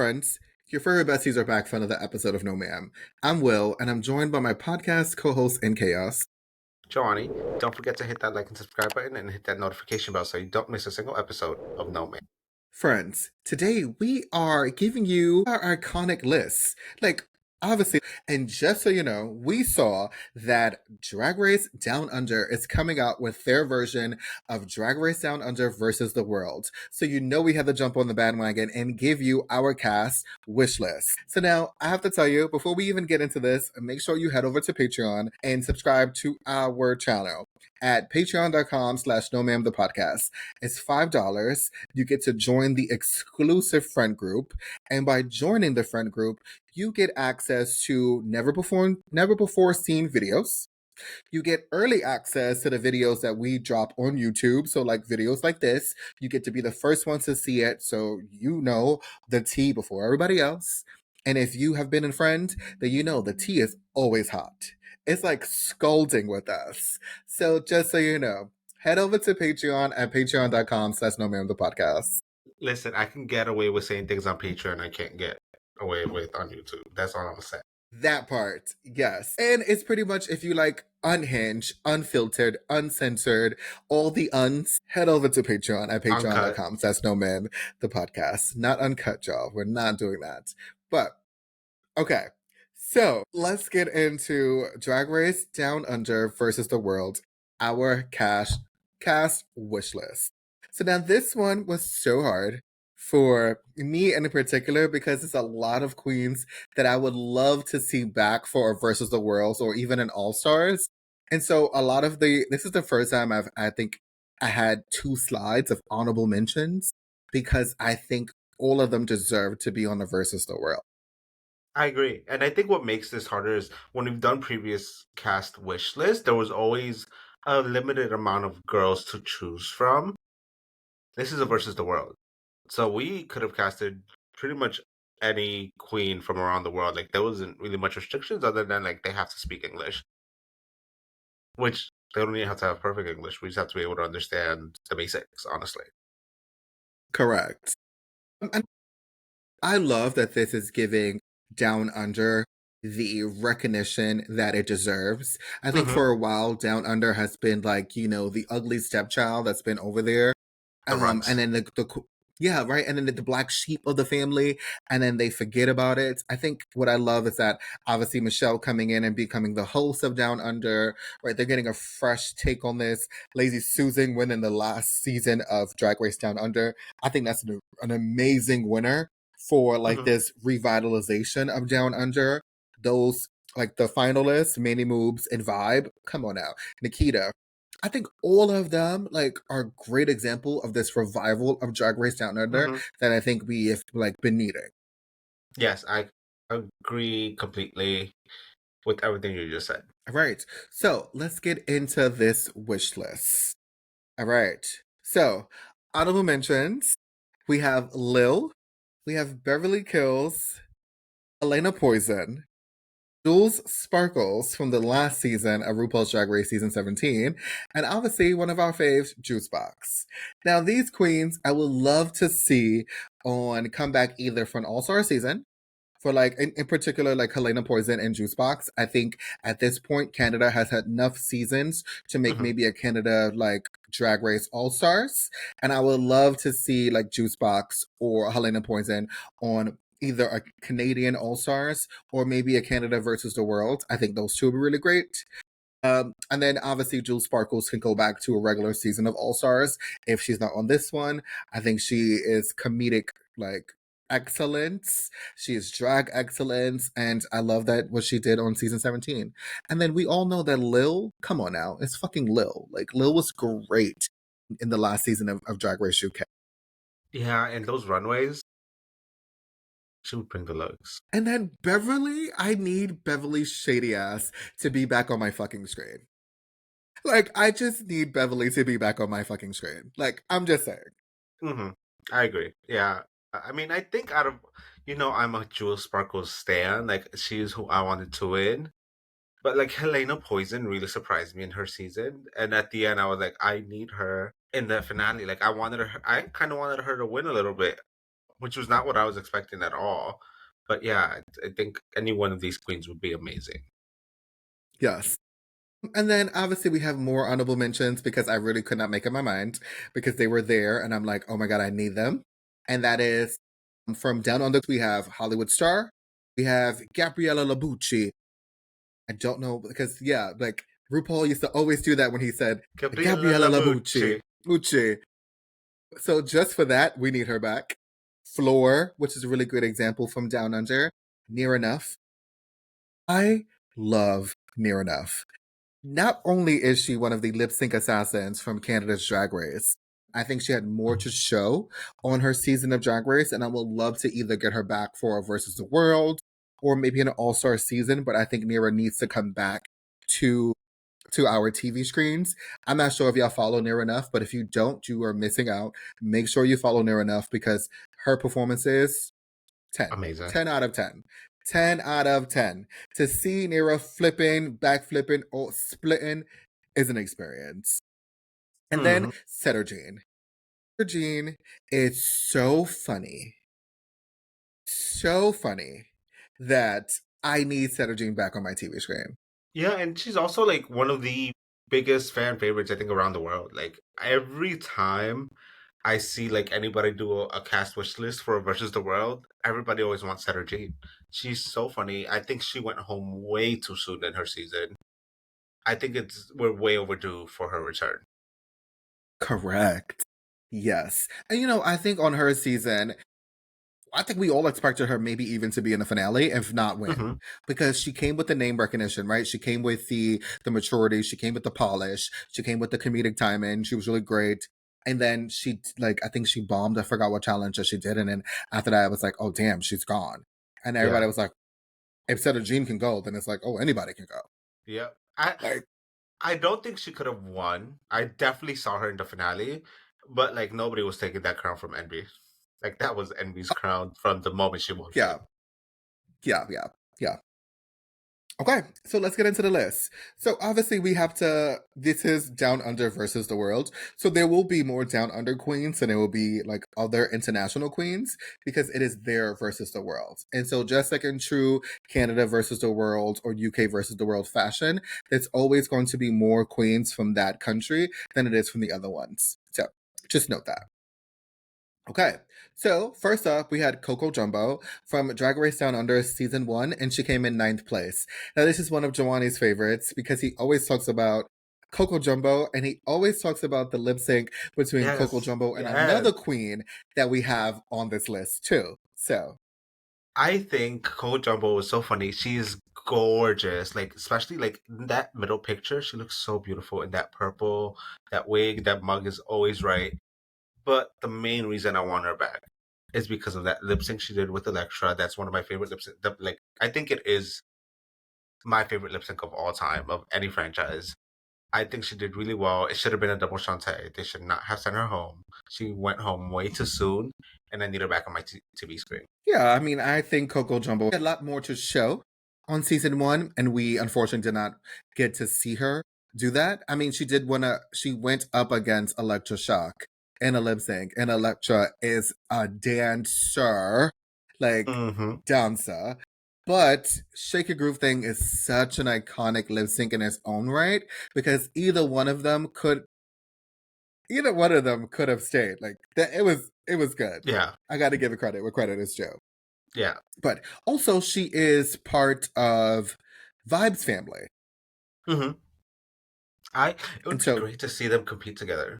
friends. Your furry besties are back for another episode of No Ma'am. I'm Will, and I'm joined by my podcast co-host in Chaos. Johnny, don't forget to hit that like and subscribe button and hit that notification bell so you don't miss a single episode of No Man. Friends, today we are giving you our iconic lists. Obviously, and just so you know, we saw that Drag Race Down Under is coming out with their version of Drag Race Down Under versus the World. So you know we had to jump on the bandwagon and give you our cast wish list. So now I have to tell you, before we even get into this, make sure you head over to Patreon and subscribe to our channel at patreon.com/nomam the podcast. It's $5. You get to join the exclusive friend group. And by joining the friend group, you get access to never before seen videos. You get early access to the videos that we drop on YouTube. So like videos like this, you get to be the first one to see it. So you know the tea before everybody else. And if you have been in Friend, then you know the tea is always hot. It's like scalding with us. So just so you know, head over to Patreon at patreon.com/nomam the podcast. Listen, I can get away with saying things on Patreon I can't get away with on YouTube. That's all I'm gonna say. That part, yes. And it's pretty much if you like unhinged, unfiltered, uncensored, all the uns, head over to Patreon at patreon.com. That's No Man, the podcast. Not uncut, y'all. We're not doing that. But, okay. So let's get into Drag Race Down Under versus the World, our cast wish list. So now this one was so hard for me in particular because it's a lot of queens that I would love to see back for versus the Worlds or even in All Stars. And so a lot of this is the first time I think I had two slides of honorable mentions because I think all of them deserve to be on the versus the World. I agree. And I think what makes this harder is when we've done previous cast wish lists, there was always a limited amount of girls to choose from. This is a versus the world. So we could have casted pretty much any queen from around the world. Like there wasn't really much restrictions other than like they have to speak English. Which they don't even have to have perfect English. We just have to be able to understand the basics, honestly. Correct. And I love that this is giving Down Under the recognition that it deserves. I think for a while, Down Under has been like, the ugly stepchild that's been over there. And then yeah, right. And then the black sheep of the family, and then they forget about it. I think what I love is that obviously Michelle coming in and becoming the host of Down Under, right? They're getting a fresh take on this. Lazy Susan winning the last season of Drag Race Down Under. I think that's an amazing winner for like this revitalization of Down Under. Those like the finalists, Manny Moobs and Vibe. Come on now, Nikita. I think all of them like are a great example of this revival of Drag Race Down Under that I think we have like been needing. Yes, I agree completely with everything you just said. All right, so let's get into this wish list. All right, so honorable mentions: we have Lil, we have Beverly Kills, Elena Poison, Jules Sparkles from the last season of RuPaul's Drag Race season 17, and obviously one of our faves, Juicebox. Now, these queens I would love to see on comeback either for an all-star season, for like in particular like Helena Poison and Juicebox. I think at this point Canada has had enough seasons to make maybe a Canada like Drag Race All Stars, and I would love to see like Juicebox or Helena Poison on either a Canadian All Stars or maybe a Canada versus the World. I think those two would be really great. And then obviously Jules Sparkles can go back to a regular season of All Stars if she's not on this one. I think she is comedic like excellence. She is drag excellence, and I love that what she did on season 17. And then we all know that Lil, come on now, it's fucking Lil. Like Lil was great in the last season of Drag Race UK. Yeah, and those runways, she would bring the looks. And then Beverly, I need Beverly's shady ass to be back on my fucking screen. Like, I just need Beverly to be back on my fucking screen. Like, I'm just saying. I agree. Yeah. I mean, I think out of, I'm a Jules Sparkles stan. Like, she's who I wanted to win. But, like, Helena Poison really surprised me in her season. And at the end, I was like, I need her in the finale. Like, I kind of wanted her to win a little bit which was not what I was expecting at all. But yeah, I think any one of these queens would be amazing. Yes. And then obviously we have more honorable mentions because I really could not make up my mind because they were there and I'm like, oh my God, I need them. And that is from Down Under, we have Hollywood Star. We have Gabriella Labucci. I don't know because, yeah, like RuPaul used to always do that when he said Gabriella Gabriella Labucci. Labucci. Bucci. So just for that, we need her back. Floor, which is a really good example from Down Under. Near Enough. I love Near Enough. Not only is she one of the lip sync assassins from Canada's Drag Race, I think she had more to show on her season of Drag Race, and I would love to either get her back for Versus the World or maybe an All Star season. But I think Nira needs to come back to our TV screens. I'm not sure if y'all follow Near Enough, but if you don't, you are missing out. Make sure you follow Near Enough because her performances 10. Amazing. 10 out of 10. 10 out of 10. To see Nira flipping, back flipping, or splitting is an experience. And then Hmm. Setter Jean. Setter Jean is so funny. So funny that I need Setter Jean back on my TV screen. Yeah, and she's also like one of the biggest fan favorites I think around the world. Like every time I see like anybody do a cast wish list for Versus the World, everybody always wants Sarah Jane. She's so funny. I think she went home way too soon in her season. I think we're way overdue for her return. Correct. Yes. And I think on her season, I think we all expected her maybe even to be in the finale, if not win, Hmm. because she came with the name recognition, right? She came with the maturity, she came with the polish, she came with the comedic timing. She was really great. And then she I think she bombed. I forgot what challenge that she did, and then after that, I was like, oh damn, she's gone. And Yeah, everybody was like, if Seta Jean can go, then it's like, oh, anybody can go. yeah. I Like, I don't think she could have won. I definitely saw her in the finale, but like nobody was taking that crown from Envy. Like that was Envy's crown from the moment she walked in. yeah, yeah. Okay, so let's get into the list. So obviously we have to. This is Down Under versus the world. So there will be more Down Under queens, and there will be like other international queens because it is their versus the world. And so just like in true Canada versus the world or UK versus the world fashion, there's always going to be more queens from that country than it is from the other ones. So just note that. Okay, so first up, we had Coco Jumbo from Drag Race Down Under season 1, and she came in ninth place. Now, this is one of Giovanni's favorites because he always talks about Coco Jumbo and he always talks about the lip sync between Coco Yes, Jumbo and yes. another queen that we have on this list, too. So, I think Coco Jumbo was so funny. She is gorgeous. Like especially like in that middle picture, she looks so beautiful in that purple, that wig, that mug is always right. But the main reason I want her back is because of that lip sync she did with Electra. That's one of my favorite lip sync. Like I think it is my favorite lip sync of all time of any franchise. I think she did really well. It should have been a double Shantae. They should not have sent her home. She went home way too soon, and I need her back on my TV screen. yeah, I mean, I think Coco Jumbo had a lot more to show on season 1, and we unfortunately did not get to see her do that. I mean, she went up against Electra Shock in a lip sync, and Electra is a dancer, like Hmm. dancer. But Shake Your Groove Thing is such an iconic lip sync in its own right because either one of them could have stayed. Like that, it was good. Yeah, I got to give it credit where credit is due. yeah. But also, she is part of Vibe's family. Hmm. I it would And be so great to see them compete together.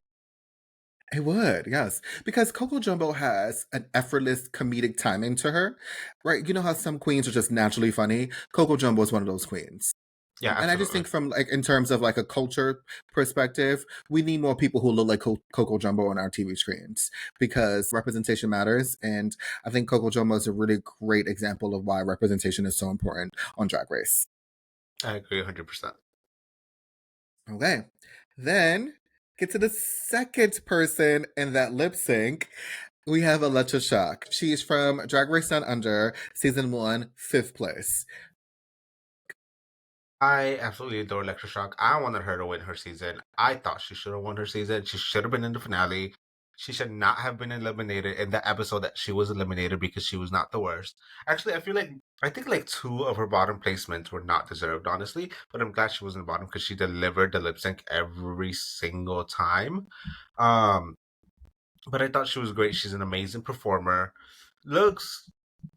it would, yes. Because Coco Jumbo has an effortless comedic timing to her, right? You know how some queens are just naturally funny? Coco Jumbo is one of those queens. Yeah, And I just absolutely. think from like in terms of like a culture perspective, we need more people who look like Coco Jumbo on our TV screens because representation matters. And I think Coco Jumbo is a really great example of why representation is so important on Drag Race. I agree 100%. Okay. Then get to the second person in that lip sync. We have Alexa Shock. She's from Drag Race Down Under, season 1, fifth place. I absolutely adore Electroshock. I wanted her to win her season. I thought she should have won her season. She should have been in the finale. She should not have been eliminated in the episode that she was eliminated because she was not the worst. Actually, I think like two of her bottom placements were not deserved, honestly. But I'm glad she was in the bottom because she delivered the lip sync every single time. Um, but I thought she was great. She's an amazing performer. Looks,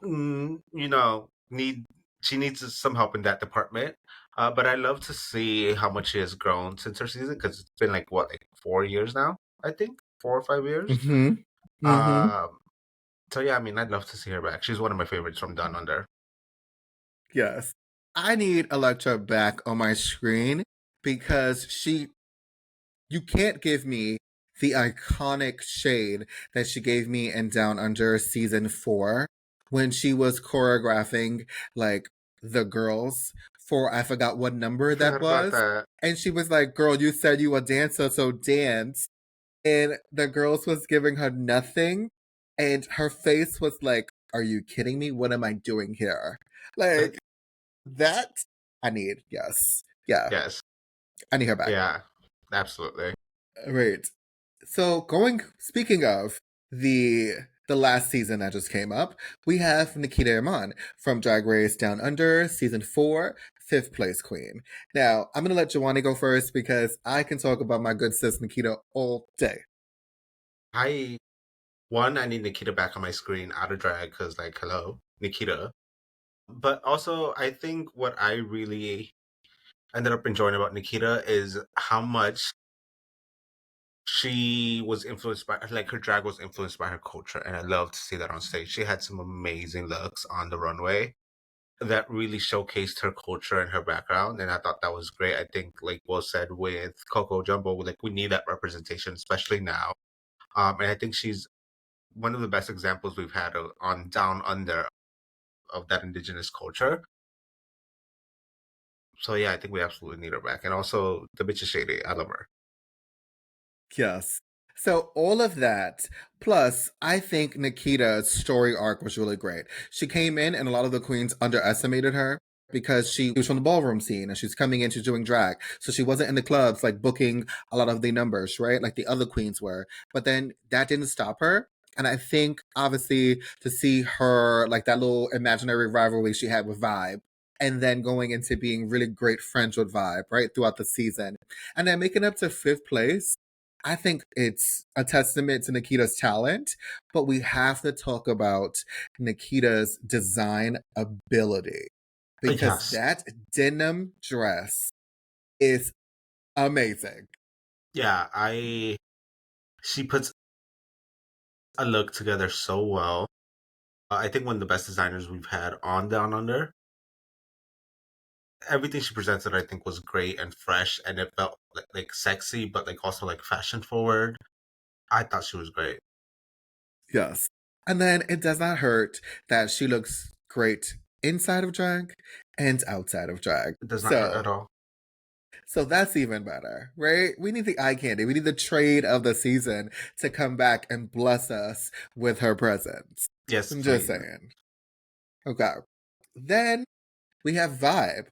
you know, need she needs some help in that department. But I love to see how much she has grown since her season because it's been like what, like 4 years now. I think 4 or 5 years. Mm-hmm. Mm-hmm. Um, so yeah, I mean, I'd love to see her back. She's one of my favorites from Down Under. Yes. I need Electra back on my screen because you can't give me the iconic shade that she gave me in Down Under season 4 when she was choreographing like the girls for I forgot what number that Forgot about was. that. And she was like, "Girl, you said you a dancer, so dance." And the girls was giving her nothing. And her face was like, "Are you kidding me? What am I doing here?" Like that I need, yes. Yeah. Yes, I need her back. yeah, absolutely. Right. So going speaking of the the last season that just came up, we have Nikita Iman from Drag Race Down Under, season 4, fifth place queen. Now, I'm gonna let Jawani go first because I can talk about my good sis Nikita all day. I One, I need Nikita back on my screen out of drag because, like, hello, Nikita. But also, I think what I really ended up enjoying about Nikita is how much she was influenced by, like, her drag was influenced by her culture, and I love to see that on stage. She had some amazing looks on the runway that really showcased her culture and her background, and I thought that was great. I think, like Will said with Coco Jumbo, like, we need that representation, especially now. And I think she's one of the best examples we've had on Down Under of that indigenous culture. So yeah, I think we absolutely need her back. And also the bitch is shady. I love her. Yes. So all of that, plus I think Nikita's story arc was really great. She came in and a lot of the queens underestimated her because she was from the ballroom scene and she's coming in, she's doing drag. So she wasn't in the clubs like booking a lot of the numbers, right? Like the other queens were. But then that didn't stop her. And I think obviously to see her like that little imaginary rivalry she had with Vibe and then going into being really great friends with Vibe, right, throughout the season. And then making up to fifth place, I think it's a testament to Nikita's talent, but we have to talk about Nikita's design ability because Yes. that denim dress is amazing. Yeah, I she puts a look together so well. I think one of the best designers we've had on Down Under. Everything she presented, I think, was great and fresh, and it felt like sexy, but like also like fashion forward. I thought she was great. Yes. And then it does not hurt that she looks great inside of drag and outside of drag. It does not hurt at So all. So that's even better, right? We need the eye candy. We need the trade of the season to come back and bless us with her presence. Yes, I'm just please. saying. Okay. Then we have Vibe,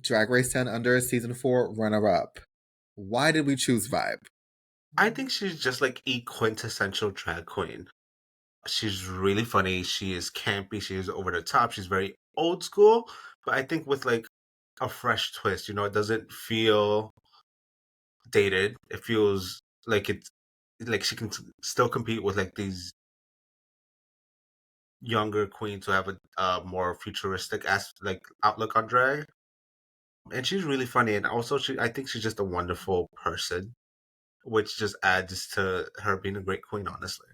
Drag Race 10 Under season 4 runner up. Why did we choose Vibe? I think she's just like a quintessential drag queen. She's really funny. She is campy. She is over the top. She's very old school, but I think with like a fresh twist. It doesn't feel dated. It feels like it's like she can still compete with like these younger queens who have a more futuristic like outlook on drag. And she's really funny, and also I think she's just a wonderful person, which just adds to her being a great queen. Honestly.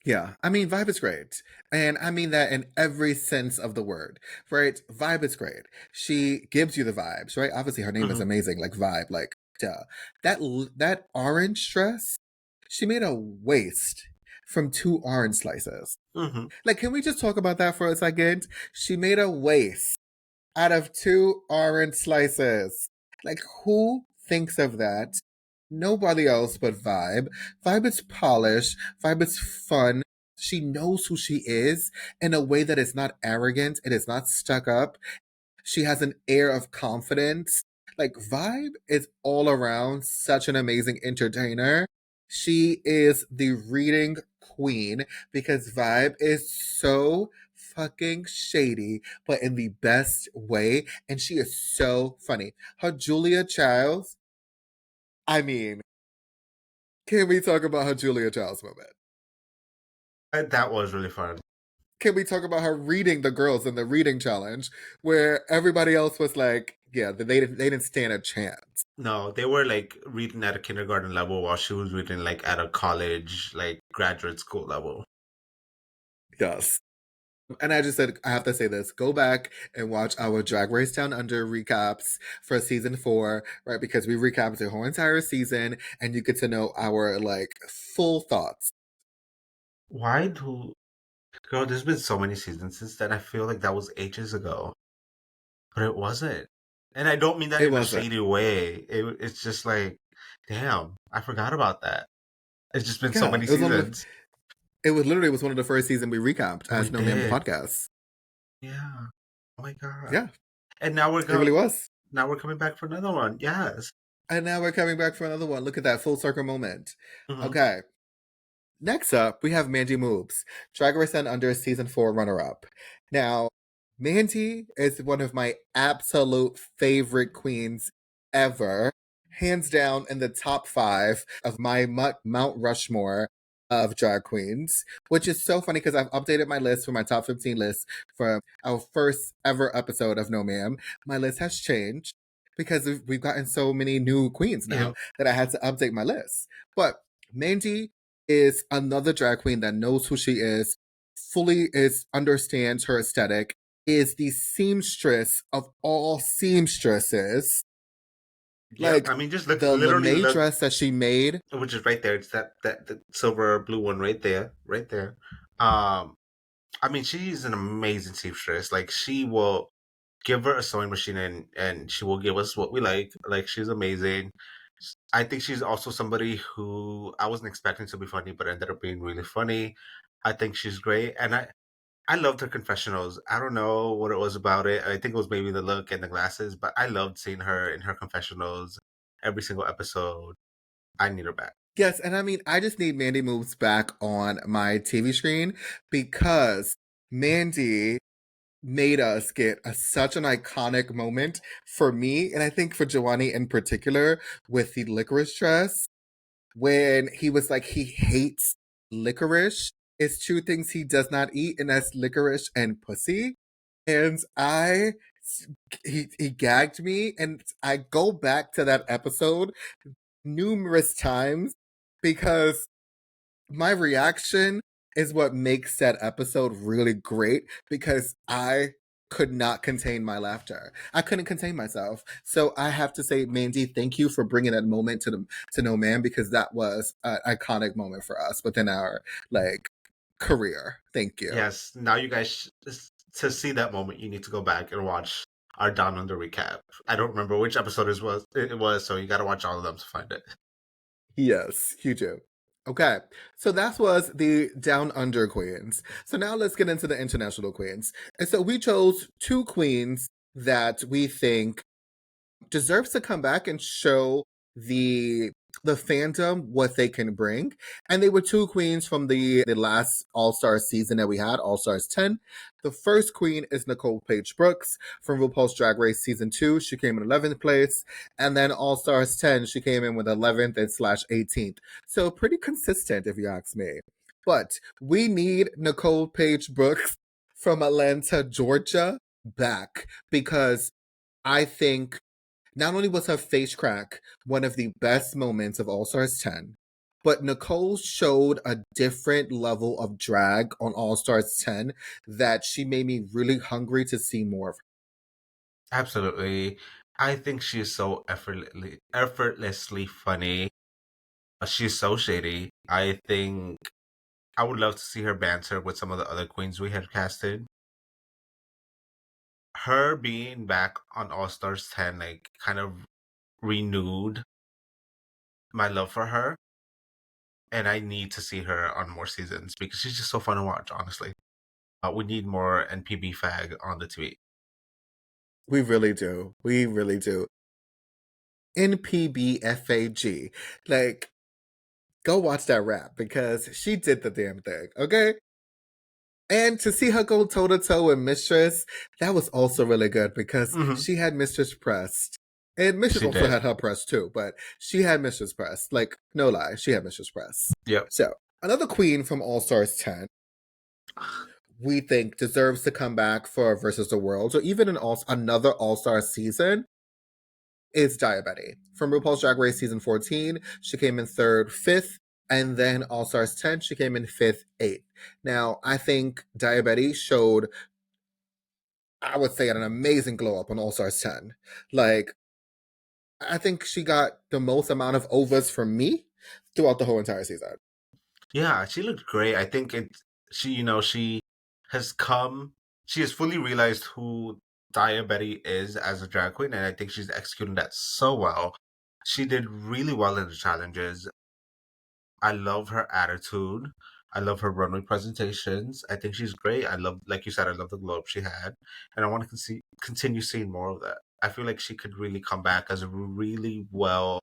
Yeah, I mean, Vibe is great. And I mean that in every sense of the word, right? Vibe is great. She gives you the vibes, right? Obviously, her name is Hmm. amazing, like Vibe, like, duh. That orange dress, she made a waist from 2 orange slices. Hmm. Like, can we just talk about that for a second? She made a waist out of 2 orange slices. Like, who thinks of that? Nobody else but Vibe. Vibe is polished. Vibe is fun. She knows who she is in a way that is not arrogant. It is not stuck up. She has an air of confidence. Like, Vibe is all around such an amazing entertainer. She is the reading queen because Vibe is so fucking shady, but in the best way. And she is so funny. Her Julia Childs, I mean, can we talk about her Julia Childs moment? That was really fun. Can we talk about her reading the girls in the reading challenge where everybody else was like, yeah, they didn't stand a chance. No, they were like reading at a kindergarten level while she was reading like at a college, like graduate school level. Yes. And I just said, I have to say this go back and watch our Drag Race Down Under recaps for season 4, right? Because we recapped the whole entire season and you get to know our like full thoughts. Why do Girl, there's been so many seasons since then. I feel like that was ages ago, but it wasn't. And I don't mean that It in a wasn't. shady way. It's just like, damn, I forgot about that. It's just been so Yeah. many It was one of the seasons. it was literally was one of the first season we recapped We as No Ma'am the did, podcast. yeah. Oh my god. Yeah, And now it really was. Now we're coming back for another one. Yes. And now we're coming back for another one. Look at that full circle moment. Hmm. Okay. Next up, we have Mandy Moves, Drag Race Down Under season 4 runner up. Now, Mandy is one of my absolute favorite queens ever. Hands down in the top 5 of my Mount Rushmore of drag queens, which is so funny because I've updated my list for my top 15 list from our first ever episode of No Ma'am. My list has changed because we've gotten so many new queens now Yep. that I had to update my list. But Mandy is another drag queen that knows who she is, fully is understands her aesthetic, is the seamstress of all seamstresses. Yep. Like I mean, just the literally lame look, dress that she made. which is right there. It's that the silver blue one right there, right there. Um, I mean, she's an amazing seamstress. Like she will give her a sewing machine and she will give us what we like. Like she's amazing. I think she's also somebody who I wasn't expecting to be funny, but ended up being really funny. I think she's great, and I loved her confessionals. I don't know what it was about it. I think it was maybe the look and the glasses, but I loved seeing her in her confessionals every single episode. I need her back. Yes, and I mean, I just need Mandy Moves back on my TV screen because Mandy made us get such an iconic moment for me, and I think for Giovanni in particular, with the licorice dress when he was like he hates licorice. It's two things he does not eat, and that's licorice and pussy. And he gagged me, and I go back to that episode numerous times because my reaction is what makes that episode really great because I could not contain my laughter. I couldn't contain myself. So I have to say, Mandy, thank you for bringing that moment to No Man because that was an iconic moment for us within our like career. Thank you. Yes, now you guys to see that moment, you need to go back and watch our Down Under recap. I don't remember which episode it was, so you got to watch all of them to find it. Yes, you do. Okay, so that was the Down Under Queens. So now let's get into the international queens. And so we chose 2 queens that we think deserves to come back and show the fandom what they can bring. And they were 2 queens from the last All Stars season that we had, All Stars 10. The first queen is Nicole Paige Brooks from RuPaul's Drag Race season 2. She came in 11th place. And then All Stars 10, she came in with 11th and slash 18th. So pretty consistent, if you ask me. But we need Nicole Paige Brooks from Atlanta, Georgia back because I think not only was her face crack one of the best moments of All Stars 10, but Nicole showed a different level of drag on All Stars 10 that she made me really hungry to see more of. Absolutely. I think she is so effortlessly funny. She's so shady. I think I would love to see her banter with some of the other queens we had casted. Her being back on All Stars 10 like kind of renewed my love for her, and I need to see her on more seasons because she's just so fun to watch, honestly. We need more NPB fag on the TV. We really do. We really do. NPBFAG. Like, Go watch that rap because she did the damn thing, okay? And to see her go toe to toe with Mistress, that was also really good because Hmm. she had Mistress pressed. And Mistress She also did. had her pressed too, but she had Mistress pressed. Like, no lie, she had Mistress pressed. Yep. So, another queen from All Stars 10 we think deserves to come back for Versus the World or even another All Star season is Diabetti. From RuPaul's Drag Race season 14, she came in third, fifth, and then All Stars 10, she came in fifth, eighth. Now, I think Diabetti showed, I would say, an amazing glow up on All Stars 10. Like, I think she got the most amount of overs from me throughout the whole entire season. Yeah, she looked great. I think she has come, she has fully realized who Diabetti is as a drag queen, and I think she's executing that so well. She did really well in the challenges. I love her attitude. I love her runway presentations. I think she's great. I love, like you said, I love the glow up she had, and I want to continue seeing more of that. I feel like she could really come back as a really well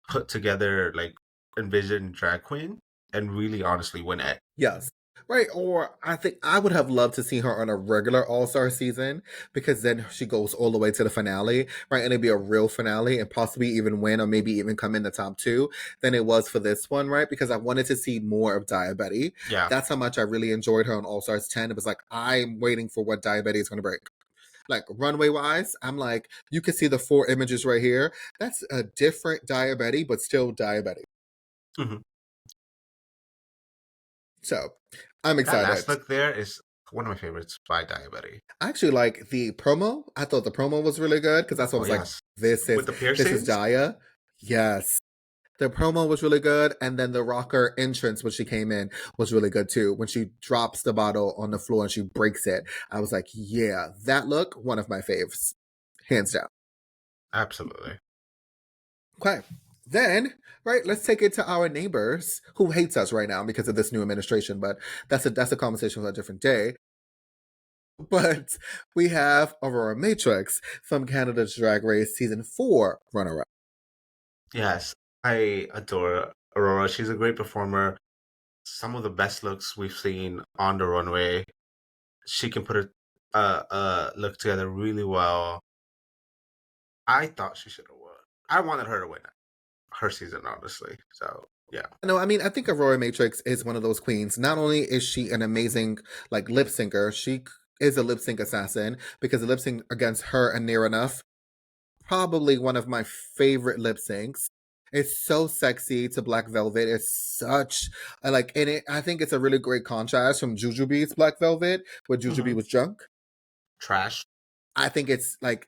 put together, like envisioned drag queen, and really honestly win it. Yes. Right, or I think I would have loved to see her on a regular All Star season because then she goes all the way to the finale, right? And it'd be a real finale and possibly even win or maybe even come in the top two than it was for this one, right? Because I wanted to see more of Diabetti. Yeah. That's how much I really enjoyed her on All Stars 10. It was like, I'm waiting for what Diabetti is going to bring. Like runway wise, I'm like, you can see the four images right here. That's a different Diabetti, but still Diabetti. Hmm. So I'm That last excited. look there is one of my favorites by Diabetti. I actually like the promo. I thought the promo was really good because that's what I Oh was like, yes, this with is the this is piercings. Daya. Yes. The promo was really good, and then the rocker entrance when she came in was really good too. When she drops the bottle on the floor and she breaks it, I was like, yeah, that look, one of my faves, hands down. Absolutely. Okay, then right, let's take it to our neighbors who hates us right now because of this new administration, but that's a conversation for a different day. But we have Aurora Matrix from Canada's Drag Race season 4 runner up. Yes, I adore Aurora. She's a great performer. Some of the best looks we've seen on the runway. She can put a look together really well. I thought she should have won. I wanted her to win her season, honestly. So yeah. No, I mean, I think Aurora Matrix is one of those queens. Not only is she an amazing like lip syncer, she is a lip sync assassin because the lip sync against her and Near Enough, probably one of my favorite lip syncs. It's so sexy to Black Velvet. It's such I like and it I think it's a really great contrast from Jujubee's Black Velvet, where Jujubee Hmm. was drunk. Trash. I think it's like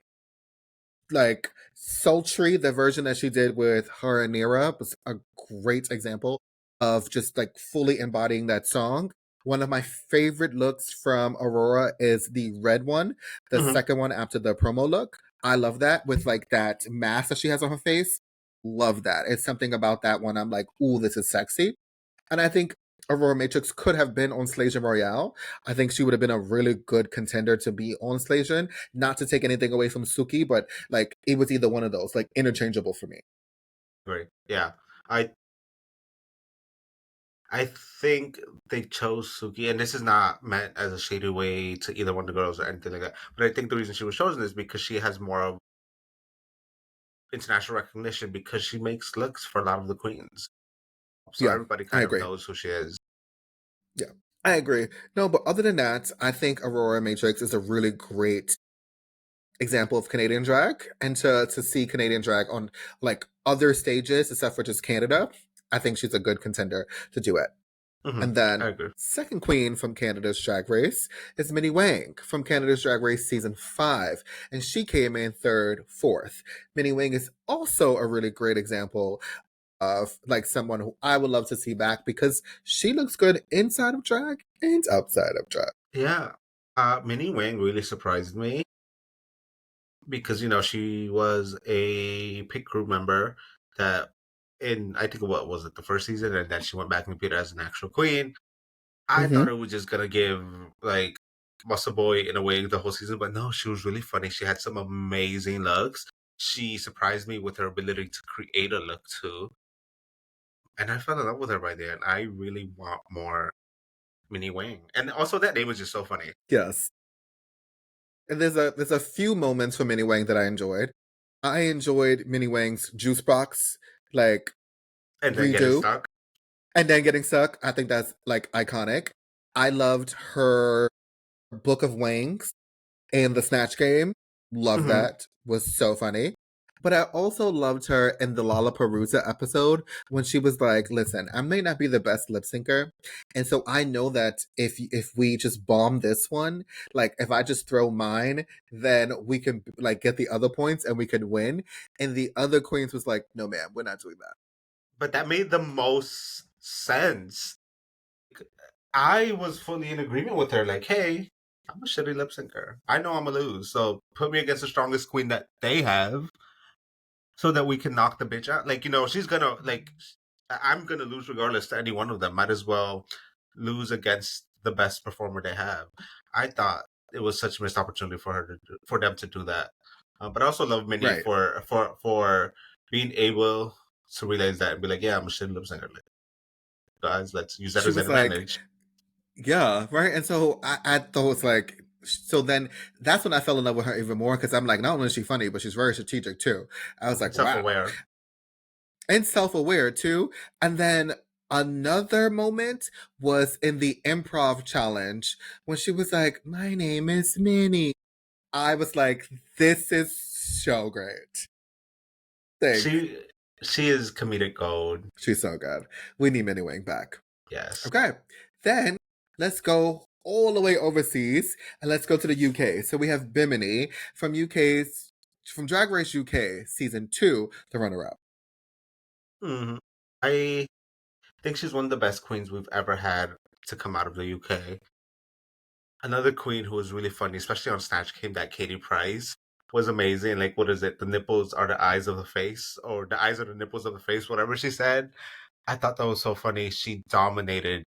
sultry, the version that she did with her and Nira was a great example of just like fully embodying that song. One of my favorite looks from Aurora is the red one, the Hmm. second one after the promo look. I love that with like that mask that she has on her face. Love that. It's something about that one. I'm like, ooh, this is sexy. And I think Aurora Matrix could have been on Slajon Royale. I think she would have been a really good contender to be on Slajon. Not to take anything away from Suki, but like it was either one of those, like interchangeable for me. Great. Yeah. I I think they chose Suki, and this is not meant as a shady way to either one of the girls or anything like that. But I think the reason she was chosen is because she has more of international recognition because she makes looks for a lot of the queens. So Yeah, everybody I kind of agree. knows who she is. Yeah, I agree. No, but other than that, I think Aurora Matrix is a really great example of Canadian drag. And to see Canadian drag on like other stages except for just Canada, I think she's a good contender to do it. Hmm. And then I agree. second queen from Canada's Drag Race is Minnie Wang from Canada's Drag Race season 5, and she came in third, fourth. Minnie Wang is also a really great example of like someone who I would love to see back because she looks good inside of drag and outside of drag. Yeah. Minnie Wang really surprised me because she was a pit crew member that in I think what was it the first season, and then she went back and competed as an actual queen. I thought Mm-hmm. it was just gonna give like Muscle Boy in a way the whole season, but no, she was really funny. She had some amazing looks. She surprised me with her ability to create a look too. and I fell in love with her by the end. I really want more Mini Wang, and also that name was just so funny. Yes. And there's a few moments from Minnie Wang that I enjoyed. I enjoyed Minnie Wang's juice box like And then getting redo stuck. and then getting stuck. I think that's like iconic. I loved her Book of Wangs and the Snatch Game. Love Hmm. that. Was so funny. But I also loved her in the Lollapalooza episode when she was like, "Listen, I may not be the best lip syncer, and so I know that if we just bomb this one, like if I just throw mine, then we can like get the other points and we can win." And the other queens was like, "No, ma'am, we're not doing that." But that made the most sense. I was fully in agreement with her. Like, hey, I'm a shitty lip syncer. I know I'm gonna lose, so put me against the strongest queen that they have, so that we can knock the bitch out. Like, she's gonna like, I'm gonna lose regardless to any one of them. Might as well lose against the best performer they have. I thought it was such a missed opportunity for her for them to do that. But I also love Minnie Right. for being able to realize that and be like, yeah, I'm a shitty lip syncer. Like, guys, let's use that She as an was like, advantage. "Yeah, right." And so I thought it was like, so then that's when I fell in love with her even more because I'm like, not only is she funny, but she's very strategic too. I was And like, wow. self-aware. And self-aware too. And then another moment was in the improv challenge when she was like, "My name is Minnie." I was like, this is so great. Like, She she is comedic gold. she's so good. We need Minnie Wing back. Yes. Okay. Then let's go all the way overseas and let's go to the UK. So we have Bimini from Drag Race UK season 2, the runner up. Hmm. I think she's one of the best queens we've ever had to come out of the UK. Another queen who was really funny, especially on Snatch Game, that Katie Price was amazing. Like, what is it? The nipples are the eyes of the face, or the eyes are the nipples of the face, whatever she said. I thought that was so funny. She dominated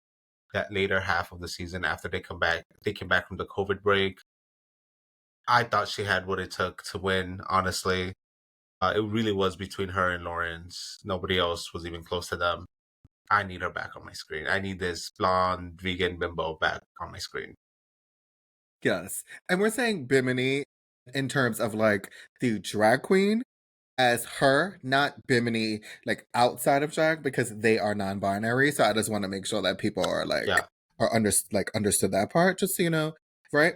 that later half of the season after they come back. They came back from the COVID break. I thought she had what it took to win, honestly. It really was between her and Lawrence. Nobody else was even close to them. I need her back on my screen. I need this blonde vegan bimbo back on my screen. Yes. And we're saying Bimini in terms of like the drag queen as her, not Bimini like outside of drag because they are non-binary. So I just want to make sure that people are like Yeah. understood that part, just so you know, right?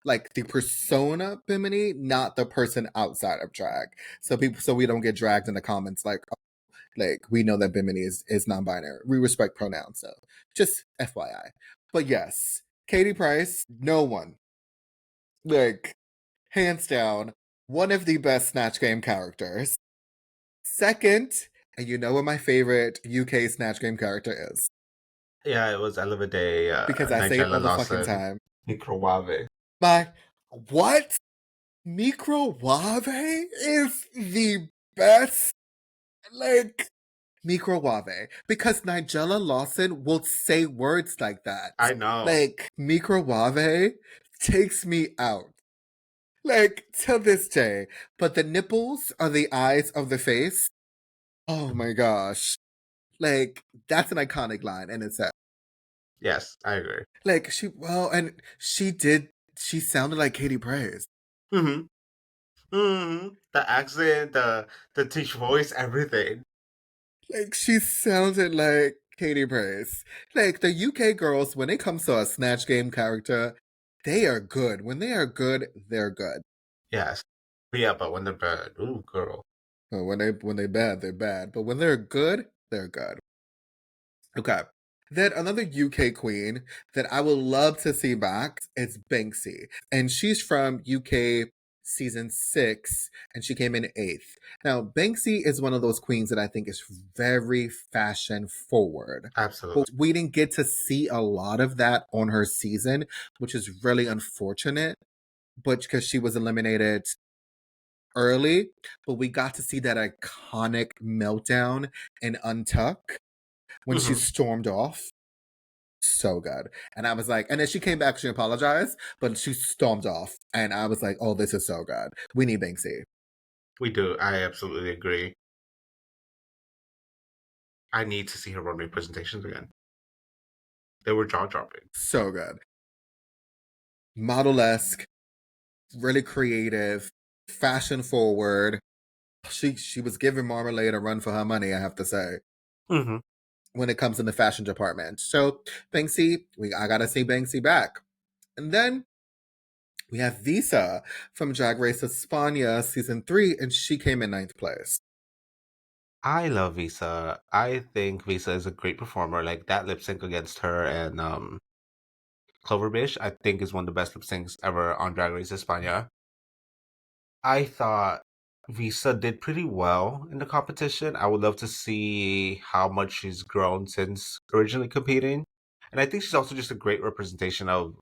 Like the persona Bimini, not the person outside of drag. So we don't get dragged in the comments like we know that Bimini is non-binary. We respect pronouns, so just FYI. But yes, Katie Price, no one like hands down one of the best Snatch Game characters. Second, and you know what my favorite UK Snatch Game character is Yeah, it was Eleva Day, because I say it Nigella all the fucking Lawson, time. Microwave. My what? Microwave is the best. Like Microwave. Because Nigella Lawson will say words like that. I know. Like, Microwave takes me out. Like, to this day. But the nipples are the eyes of the face. Oh my gosh. Like, that's an iconic line in itself. Yes, I agree. Like, and she sounded like Katie Price. Hmm. Hmm. The accent, the teach voice, everything. Like, she sounded like Katie Price. Like, the UK girls, when it comes to a Snatch Game character, they are good. When they are good, they're good. Yes. But yeah, but when they're bad, ooh, girl. But when they bad, they're bad. But when they're good, they're good. Okay. Then another UK queen that I would love to see back is Banksy. And she's from UK season 6 and she came in 8th. Now, Banksy is one of those queens that I think is very fashion forward. Absolutely. But we didn't get to see a lot of that on her season, which is really unfortunate. But because she was eliminated early, but we got to see that iconic meltdown in Untuck when she Hmm. stormed off. So good. And I was like, and then she came back, she apologized, but she stormed off. And I was like, oh, this is so good. We need Banksy. We do. I absolutely agree. I need to see her runway presentations again. They were jaw dropping. So good. Model-esque, really creative, fashion forward. She was giving Marmalade a run for her money, I have to say, Mm-hmm. when it comes in the fashion department. So Banksy, I gotta see Banksy back. And then we have Visa from Drag Race España season 3, and she came in 9th place. I love Visa. I think Visa is a great performer. Like that lip sync against her and Cloverbish, I think is one of the best lip syncs ever on Drag Race España. I thought Visa did pretty well in the competition. I would love to see how much she's grown since originally competing. And I think she's also just a great representation of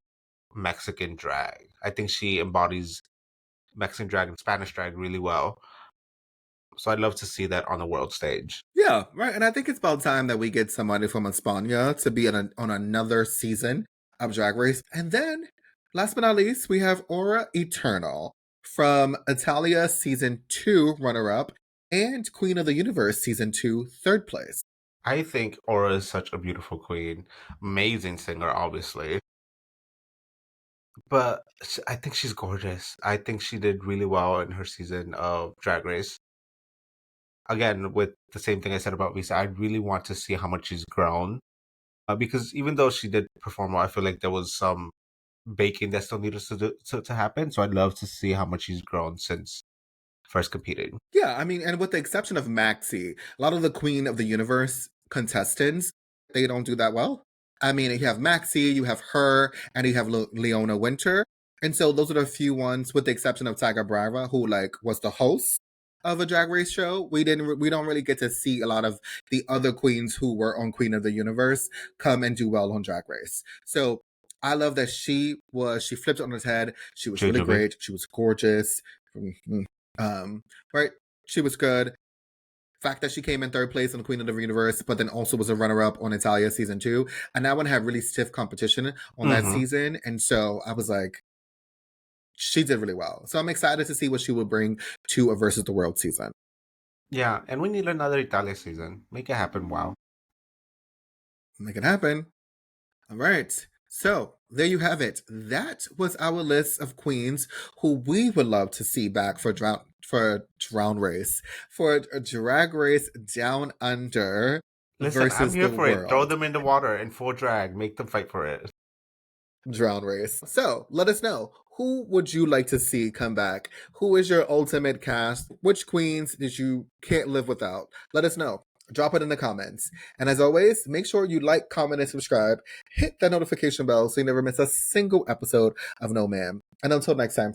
Mexican drag. I think she embodies Mexican drag and Spanish drag really well. So I'd love to see that on the world stage. Yeah, right. And I think it's about time that we get somebody from España to be on another season of Drag Race. And then, last but not least, we have Aura Eternal from Italia season 2 runner-up and Queen of the Universe season 2 third place. I think Aura is such a beautiful queen. Amazing singer, obviously. But I think she's gorgeous. I think she did really well in her season of Drag Race. Again, with the same thing I said about Visa, I really want to see how much she's grown. Because even though she did perform well, I feel like there was some baking that still needed to happen. So I'd love to see how much she's grown since first competing. Yeah, I mean, and with the exception of Maxi, a lot of the Queen of the Universe contestants, they don't do that well. I mean, you have Maxi, you have her, and you have Leona Winter. And so those are the few ones, with the exception of Tiger Brava, who like was the host of a Drag Race show. We don't really get to see a lot of the other queens who were on Queen of the Universe come and do well on Drag Race. So I love that she flipped it on its head. She was really Jujubee. great. She was gorgeous. Um, right? She was good. Fact that she came in third place on Queen of the Universe, but then also was a runner-up on Italia season 2. And that one had really stiff competition on that Mm-hmm. season. And so I was like, she did really well. So I'm excited to see what she will bring to a Versus the World season. Yeah, and we need another Italia season. Make it happen. Wow. Make it happen. All right. So there you have it. That was our list of queens who we would love to see back for Drown Race, for a Drag Race Down Under Listen, I'm versus here the for it. Throw world. them in the water in full drag. Make them fight for it. Drown Race. So let us know, who would you like to see come back? Who is your ultimate cast? Which queens did you can't live without? Let us know. Drop it in the comments. And as always, make sure you like, comment, and subscribe. Hit that notification bell so you never miss a single episode of No Man. And until next time,